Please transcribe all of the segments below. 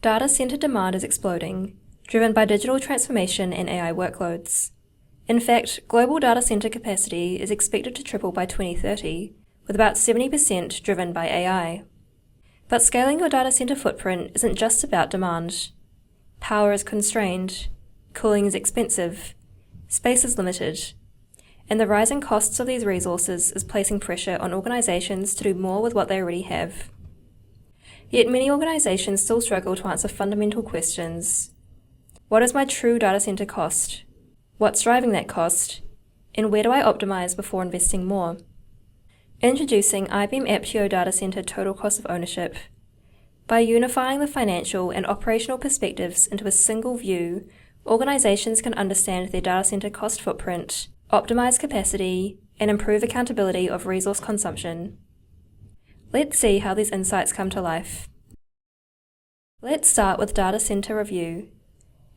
Data center demand is exploding, driven by digital transformation and AI workloads. In fact, global data center capacity is expected to triple by 2030, with about 70% driven by AI. But scaling your data center footprint isn't just about demand. Power is constrained, cooling is expensive, space is limited, and the rising costs of these resources is placing pressure on organizations to do more with what they already have. Yet many organizations still struggle to answer fundamental questions. What is my true data center cost? What's driving that cost? And where do I optimize before investing more? Introducing IBM Apptio Data Center Total Cost of Ownership. By unifying the financial and operational perspectives into a single view, organizations can understand their data center cost footprint, optimize capacity, and improve accountability of resource consumption. Let's see how these insights come to life. Let's start with Data Center Review.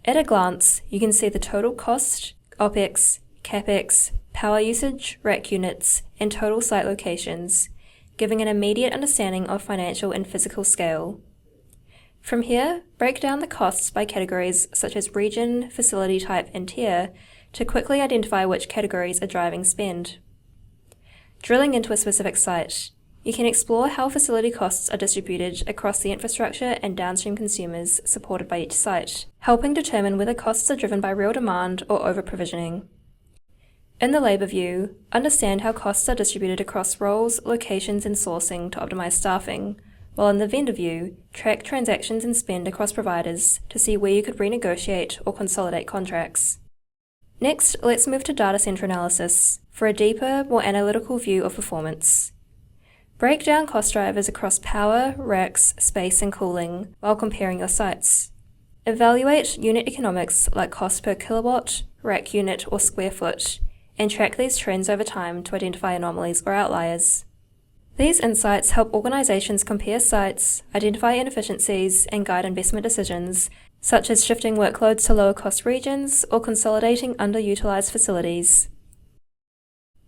At a glance, you can see the total cost, OPEX, CAPEX, power usage, rack units, and total site locations, giving an immediate understanding of financial and physical scale. From here, break down the costs by categories such as region, facility type, and tier to quickly identify which categories are driving spend. Drilling into a specific site, you can explore how facility costs are distributed across the infrastructure and downstream consumers supported by each site, helping determine whether costs are driven by real demand or over-provisioning. In the labor view, understand how costs are distributed across roles, locations, and sourcing to optimize staffing, while in the vendor view, track transactions and spend across providers to see where you could renegotiate or consolidate contracts. Next, let's move to data center analysis for a deeper, more analytical view of performance. Break down cost drivers across power, racks, space, and cooling while comparing your sites. Evaluate unit economics like cost per kilowatt, rack unit, or square foot, and track these trends over time to identify anomalies or outliers. These insights help organizations compare sites, identify inefficiencies, and guide investment decisions, such as shifting workloads to lower-cost regions or consolidating underutilized facilities.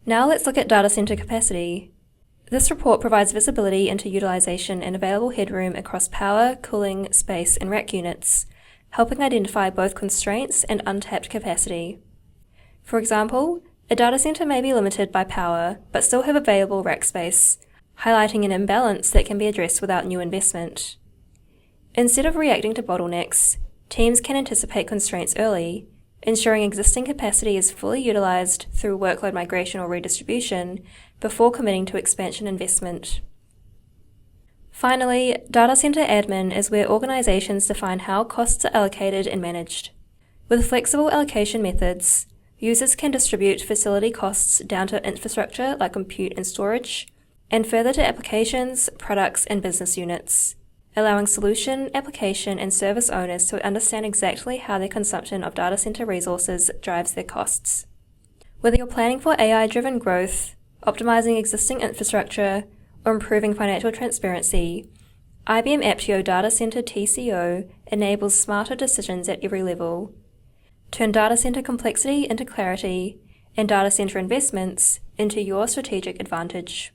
Now let's look at data center capacity. This report provides visibility into utilization and available headroom across power, cooling, space, and rack units, helping identify both constraints and untapped capacity. For example, a data center may be limited by power, but still have available rack space, highlighting an imbalance that can be addressed without new investment. Instead of reacting to bottlenecks, teams can anticipate constraints early, ensuring existing capacity is fully utilized through workload migration or redistribution before committing to expansion investment. Finally, data center admin is where organizations define how costs are allocated and managed. With flexible allocation methods, users can distribute facility costs down to infrastructure like compute and storage, and further to applications, products, and business units, allowing solution, application, and service owners to understand exactly how their consumption of data center resources drives their costs. Whether you're planning for AI-driven growth, optimizing existing infrastructure, or improving financial transparency, IBM Apptio Data Center TCO enables smarter decisions at every level. Turn data center complexity into clarity, and data center investments into your strategic advantage.